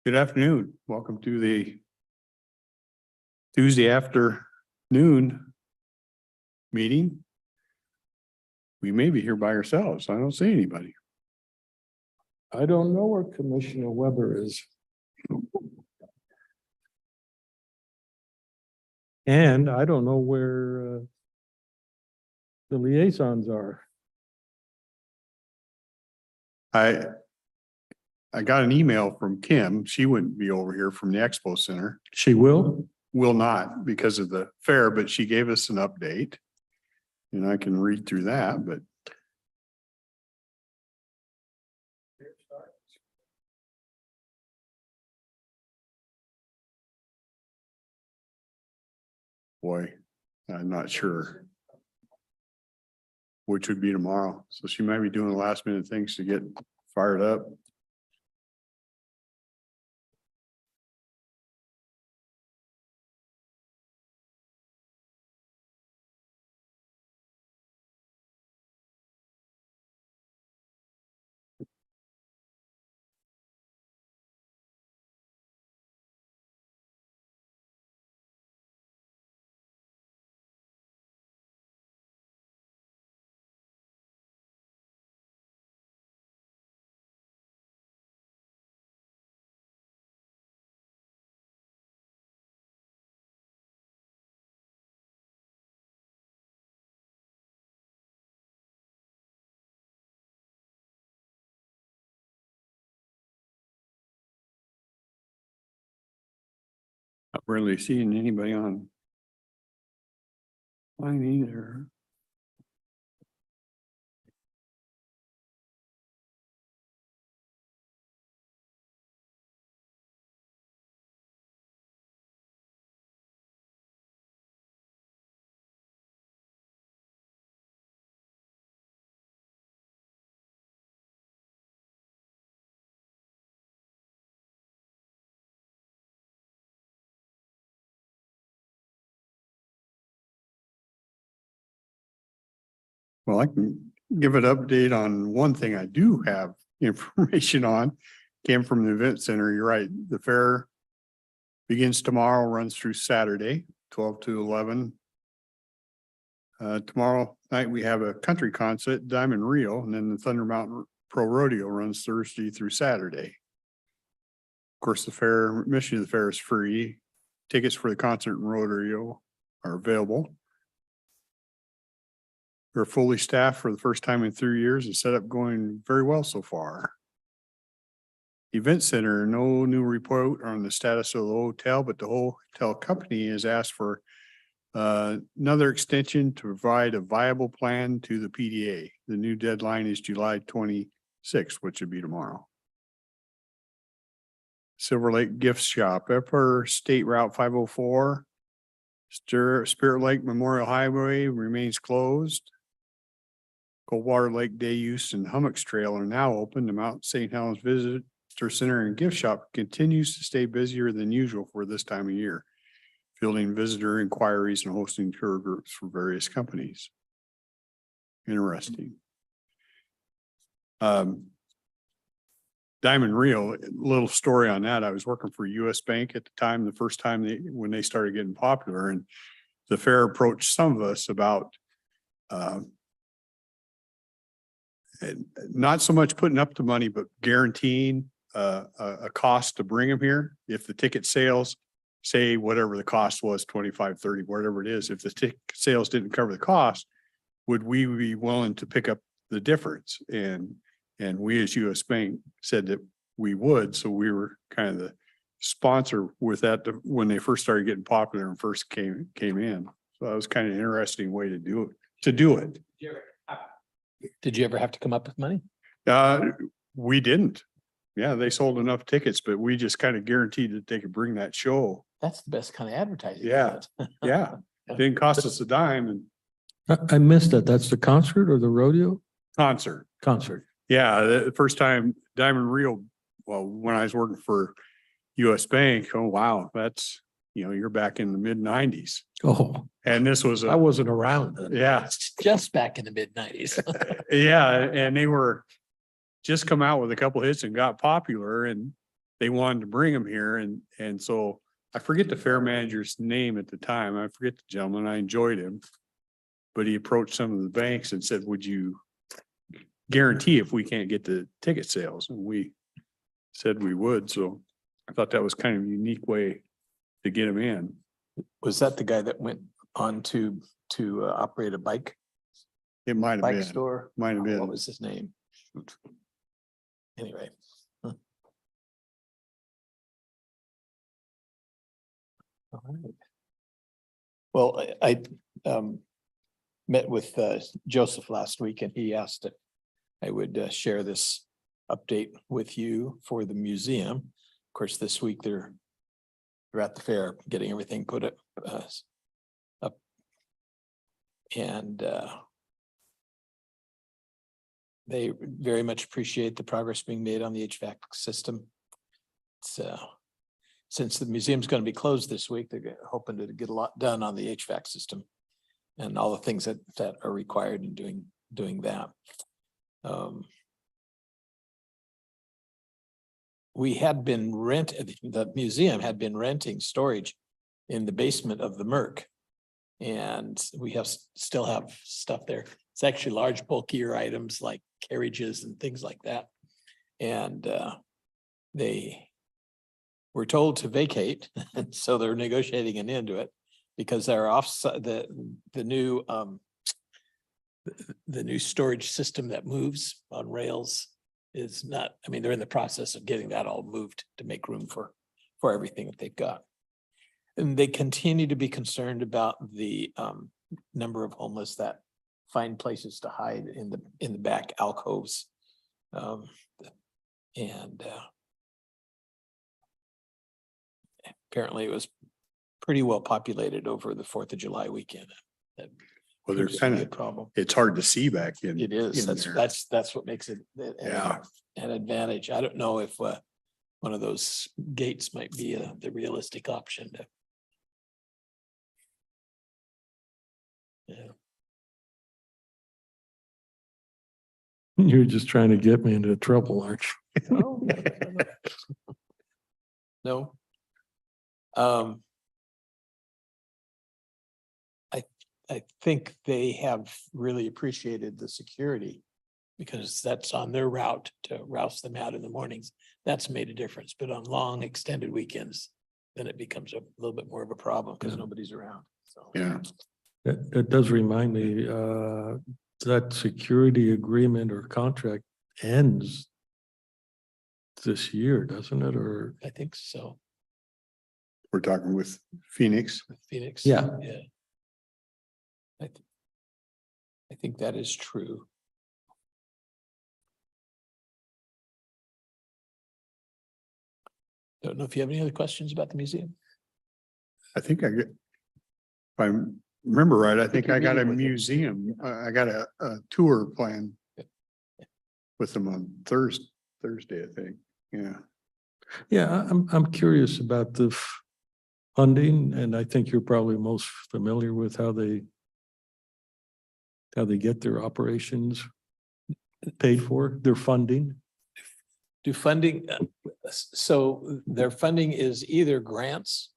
Good afternoon. Welcome to the Tuesday afternoon meeting. We may be here by ourselves. I don't see anybody. I don't know where Commissioner Weber is. And I don't know where the liaisons are. I got an email from Kim. She wouldn't be over here from the Expo Center. She will? Will not because of the fair, but she gave us an update. And I can read through that, but boy, I'm not sure which would be tomorrow. So she might be doing last minute things to get fired up. Not really seeing anybody on line either. Well, I can give an update on one thing I do have information on. Came from the event center. You're right. The fair begins tomorrow, runs through Saturday, 12 to 11. Tomorrow night we have a country concert, Diamond Rio, and then the Thunder Mountain Pro Rodeo runs Thursday through Saturday. Of course, the fair, admission to the fair is free. Tickets for the concert and rodeo are available. We're fully staffed for the first time in 3 years and set up going very well so far. Event center, no new report on the status of the hotel, but the hotel company has asked for another extension to provide a viable plan to the PDA. The new deadline is July 26th, which would be tomorrow. Silver Lake Gift Shop, Upper State Route 504. Spirit Lake Memorial Highway remains closed. Coldwater Lake Day Use and Hummocks Trail are now open. The Mount St. Helens Visitor Center and Gift Shop continues to stay busier than usual for this time of year, fielding visitor inquiries and hosting tour groups for various companies. Interesting. Diamond Rio, little story on that. I was working for US Bank at the time, the first time when they started getting popular, and the fair approached some of us about not so much putting up the money, but guaranteeing a cost to bring them here. If the ticket sales, say whatever the cost was, 25, 30, whatever it is, if the ticket sales didn't cover the cost, would we be willing to pick up the difference? And we as US Bank said that we would. So we were kind of the sponsor with that when they first started getting popular and first came in. So that was kind of an interesting way to do it. Did you ever have to come up with money? We didn't. Yeah, they sold enough tickets, but we just kind of guaranteed that they could bring that show. That's the best kind of advertising. Yeah. Yeah. It didn't cost us a dime. And I missed that. That's the concert or the rodeo? concert. Concert. Yeah, the first time Diamond Rio, well, when I was working for US Bank, oh, wow, that's, you're back in the mid-90s. Oh, And this was, I wasn't around then. yeah, Just back in the mid-90s. yeah. And they were just come out with a couple hits and got popular. And they wanted to bring them here and so I forget the fair manager's name at the time. I forget the gentleman. I enjoyed him. But he approached some of the banks and said, would you guarantee if we can't get the ticket sales? And we said we would. So I thought that was kind of a unique way to get them in. Was that the guy that went on to operate a bike It might have been, store? might have What been. was his name? Shoot. Anyway. All right. Well, I met with Joseph last week and he asked if I would share this update with you for the museum. Of course, this week they're at the fair, getting everything put up. And they very much appreciate the progress being made on the HVAC system. It's since the museum's going to be closed this week, they're hoping to get a lot done on the HVAC system and all the things that are required in doing that. We had been the museum had been renting storage in the basement of the Merc. And we still have stuff there. It's actually large bulkier items like carriages and things like that. And they were told to vacate. And so they're negotiating an end to it because they're offsite the new storage system that moves on rails is not, I mean, they're in the process of getting that all moved to make room for everything that they've got. And they continue to be concerned about the number of homeless that find places to hide in the back alcoves. Apparently it was pretty well populated over the 4th of July weekend. That Well, they're appears to be kind a of, problem. it's hard to see back in. It is. in there. That's what makes it Yeah. an advantage. I don't know if one of those gates might be the realistic option to. Yeah. You're just trying to get me into trouble, aren't you? Oh, no. I think they have really appreciated the security because that's on their route to rouse them out in the mornings. That's made a difference, but on long extended weekends, then it becomes a little bit more of a problem because Yeah. nobody's around. So. Yeah, That does remind me, that security agreement or contract ends this year, doesn't it? Or, I think so. we're talking with Phoenix. With Phoenix. Yeah. Yeah. I think that is true. Don't know if you have any other questions about the museum. I think if I remember right, I think you're I got a meeting with him. museum, I got a tour plan with them on Thursday, I think. Yeah. yeah, I'm curious about the funding, and I think you're probably most familiar with how they get their operations paid for, their funding. Do funding, so their funding is either grants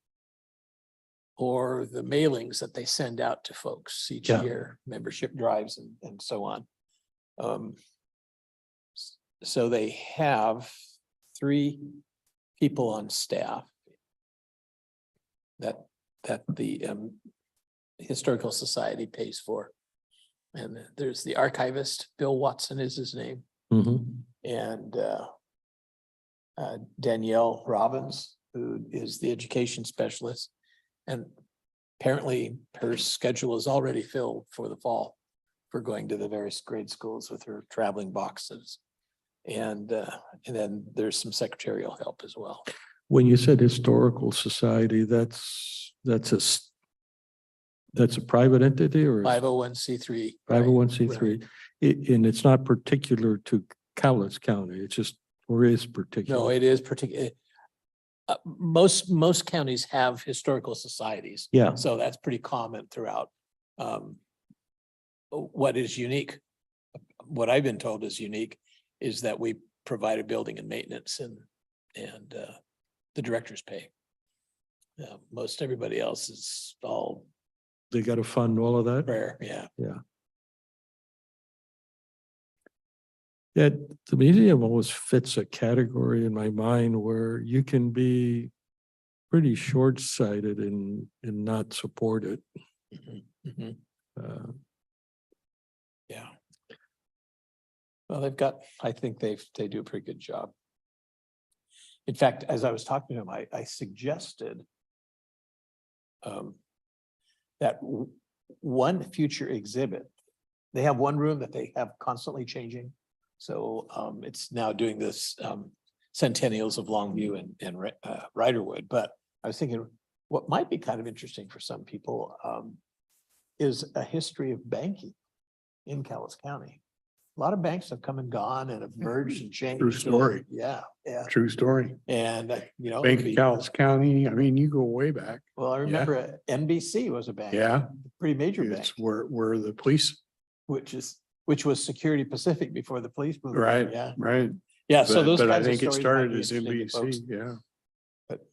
or the mailings that they send out to folks each Yeah. year, membership drives and so on. So they have 3 people on staff that the Historical Society pays for. And there's the archivist, Bill Watson is his name, Mhm. and Danielle Robbins, who is the education specialist. And apparently her schedule is already filled for the fall for going to the various grade schools with her traveling boxes. And then there's some secretarial help as well. When you said Historical Society, that's a private entity or? 501c3. 501c3, and it's not particular to Cowlitz County, it's just, or is particular? No, it is particular. Most counties have historical societies. Yeah, So that's pretty common throughout. What is unique, what I've been told is unique, is that we provide a building and maintenance and and the director's pay. Most everybody else is all They got to fund all of that. prayer, yeah. Yeah, the museum always fits a category in my mind where you can be pretty short-sighted and not support it. Mhm, mhm. Uh, Yeah. Well, I think they do a pretty good job. In fact, as I was talking to him, I suggested that one future exhibit, they have one room that they have constantly changing. So it's now doing this centennials of Longview and Riderwood. But I was thinking what might be kind of interesting for some people is a history of banking in Cowlitz County. A lot of banks have come and gone and have merged and changed. True story. Yeah, yeah. True story. And, Bank of Cowlitz County, I mean, you go way back. well, I remember NBC was a bank. Yeah. Pretty major bank, It's where the police, which was Security Pacific before the police moved. in, right, Yeah, right. yeah. So those But I kinds of think it stories might started be as interesting to folks. NBC, yeah. But-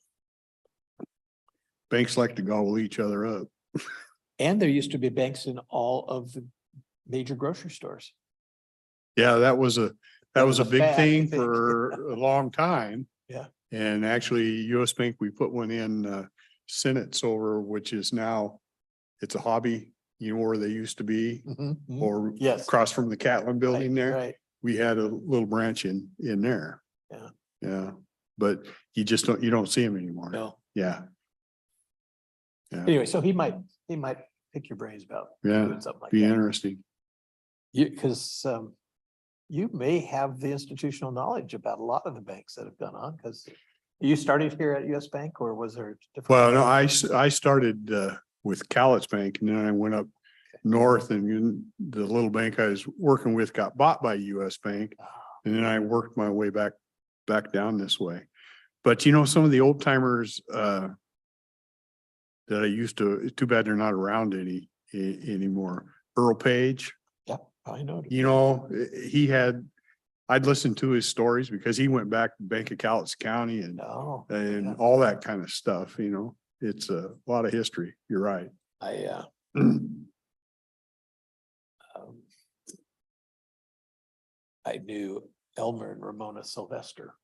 Banks like to gobble each other up. And there used to be banks in all of the major grocery stores. Yeah, that was a big fad, I thing think. for a long time. Yeah. And actually, US Bank, we put one in Senate's over, which is now, it's a hobby, where they used to be, Mhm, mhm. or Yes. across from the Catlin building Right, there. Right, We had a little branch in there. Yeah. Yeah, but you don't see them anymore. no. Yeah. Yeah, Anyway, so he might pick your brains about yeah, doing something like be that. interesting. Because you may have the institutional knowledge about a lot of the banks that have gone on, because you started here at US Bank, or was there? a different? Well, no, I started with Cowlitz Bank, and then I went up north, and the little bank I was working with got bought by US Bank. And then I worked my way back down this way. But some of the old timers that I used to, it's too bad they're not around anymore. Earl Page, Yeah, I know. I'd listen to his stories because he went back to Bank of Cowlitz County and No. all that kind of stuff, it's a lot of history. You're right. I knew Elmer and Ramona Sylvester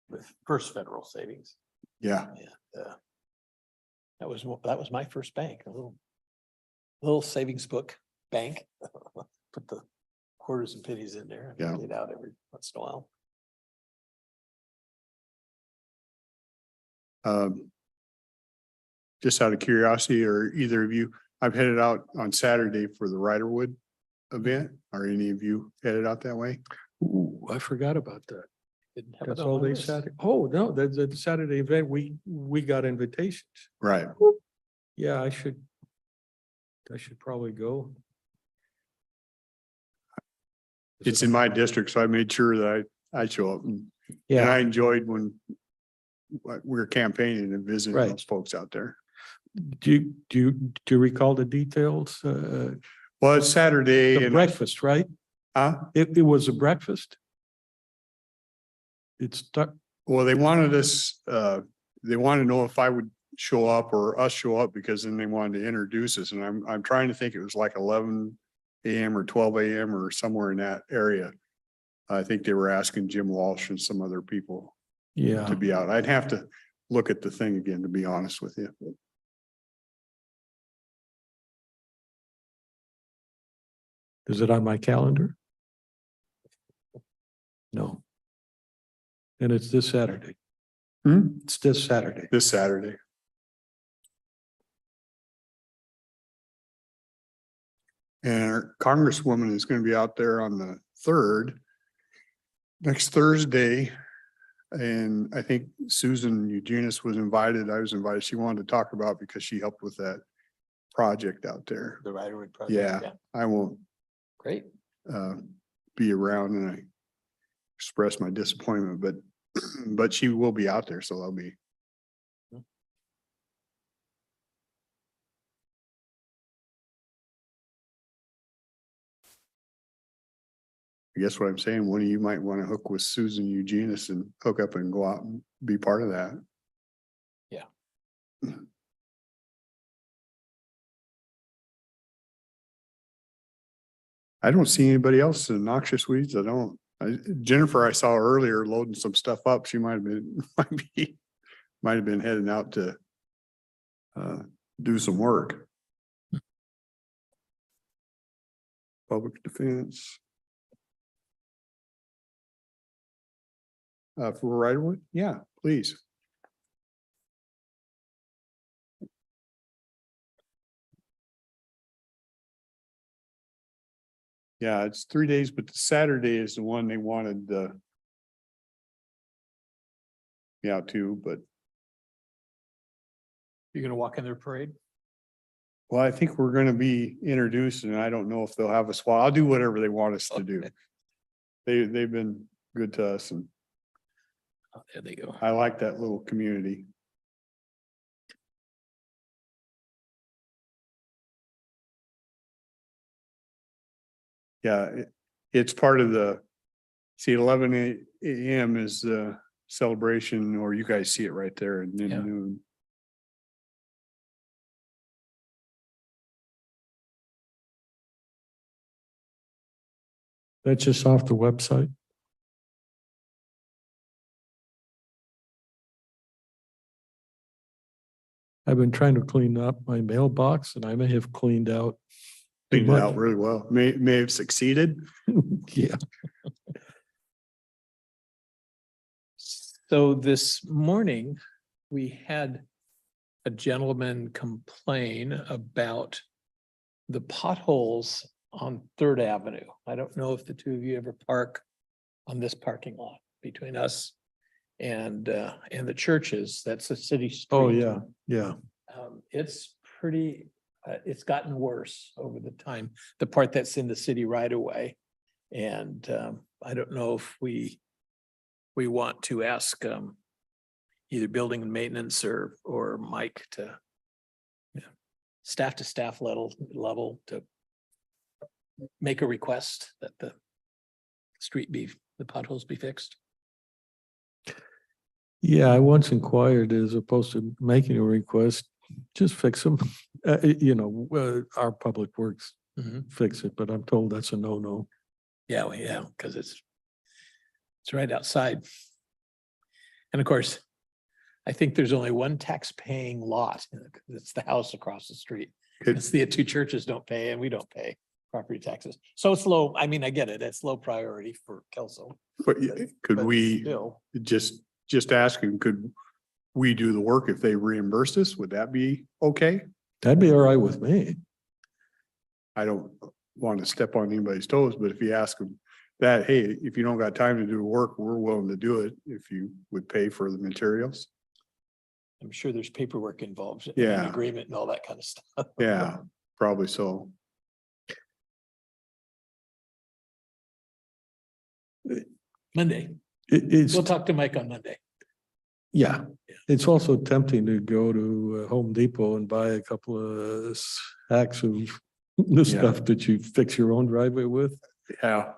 with First Federal Savings. Yeah. And that was my first bank, a little savings book bank. Put the quarters and pennies in there Yeah. and get out every once in a while. Just out of curiosity, or either of you, I've headed out on Saturday for the Riderwood event. Are any of you headed out that way? Ooh, I forgot about that. Didn't have it That's on all my they list. Saturday. Oh, no, that's the Saturday event. We got invitations. Right. Yeah, I should probably go. It's in my district, so I made sure that I show up, and I Yeah, enjoyed when we were campaigning and visiting Right. those folks out there. do you recall the details? Well, it's Saturday The and, breakfast, right? It was a breakfast? well, they wanted us, they wanted to know if I would show up or us show up, because then they wanted to introduce us, and I'm trying to think, it was like 11 AM or 12 AM or somewhere in that area. I think they were asking Jim Walsh and some other people Yeah, to be out. I'd have to look at the thing again, to be honest with you. is it on my calendar? No. And it's this Saturday. It's this Saturday. This Saturday. And our Congresswoman is going to be out there on the 3rd, next Thursday. And I think Susan Eugenius was invited. I was invited. She wanted to talk about, because she helped with that project out there. The Riderwood project. Yeah, I won't Great. be around, and I express my disappointment, but she will be out there, so I'll be. I guess what I'm saying, one of you might want to hook with Susan Eugenius and hook up and go out and be part of that. Yeah. I don't see anybody else in noxious weeds. Jennifer, I saw earlier loading some stuff up. She might have been heading out to do some work. Public defense. For right away? Yeah, please. Yeah, it's 3 days, but Saturday is the one they wanted too, but You're gonna walk in their parade? well, I think we're gonna be introduced and I don't know if they'll have us. Well, I'll do whatever they want us to do. Okay. They've been good to us and Oh, there they go. I like that little community. Yeah, it's part of see, 11 a.m. is the celebration, or you guys see it right there and then Yeah. noon. That's just off the website. I've been trying to clean up my mailbox and I may have cleaned out. too Cleaned it much. out really well. May have succeeded. Yeah. So this morning, we had a gentleman complain about the potholes on Third Avenue. I don't know if the two of you ever park on this parking lot between us and the churches. That's a city street. Oh, yeah, yeah. It's pretty, it's gotten worse over the time, the part that's in the city right away. And I don't know if we want to ask either building and maintenance or Mike to staff to staff level to make a request that the potholes be fixed. Yeah, I once inquired, as opposed to making a request, just fix them. Our public works fix it, but I'm told that's a no-no. Yeah, well, yeah, because it's right outside. And of course, I think there's only one tax-paying lot. It's the house across the street. Could- It's the two churches don't pay and we don't pay property taxes. So it's low. I mean, I get it. It's low priority for Kelso. But could but we still, just asking, could we do the work if they reimbursed us? Would that be okay? That'd be all right with me. I don't want to step on anybody's toes, but if you ask them that, hey, if you don't got time to do the work, we're willing to do it if you would pay for the materials. I'm sure there's paperwork involved. and Yeah. Agreement and all that kind of stuff. Yeah, probably so. Monday. It's, We'll talk to Mike on Monday. yeah, it's also tempting to go to Home Depot and buy a couple of sacks of the stuff that you fix your own driveway with. Yeah.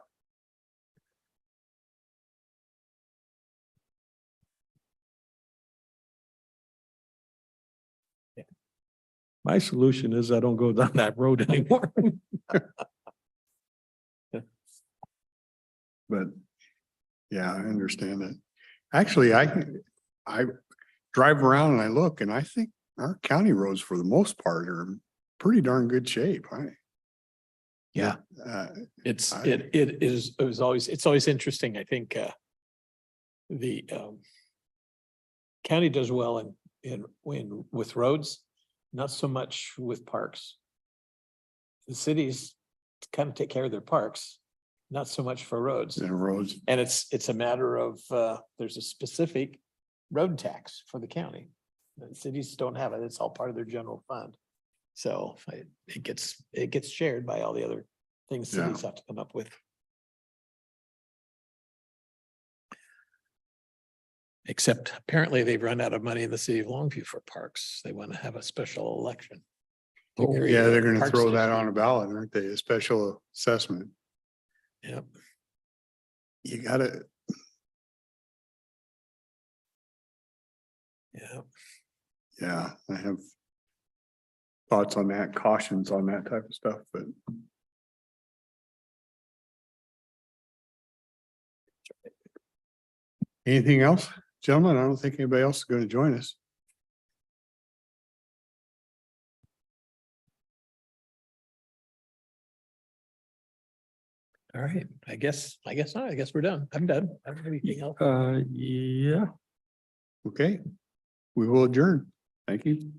My solution is I don't go down that road anymore. But yeah, I understand it. Actually, I drive around and I look and I think our county roads for the most part are in pretty darn good shape. Yeah. It's always interesting. I think the county does well in with roads, not so much with parks. The cities kind of take care of their parks, not so much for roads. And roads, And it's a matter of there's a specific road tax for the county. The cities don't have it. It's all part of their general fund. So it gets shared by all the other things cities have to come up with. Except apparently they've run out of money in the city of Longview for parks. They want to have a special election. to Oh, create yeah, a they're gonna parks throw that district. on a ballot, aren't they? A special assessment. Yep. you gotta, Yeah. yeah, I have thoughts on that, cautions on that type of stuff, but anything else, gentlemen? I don't think anybody else is going to join us. All right, I guess not. I guess we're done. I'm done. I don't have anything else. Yeah. Okay, we will adjourn. Thank you.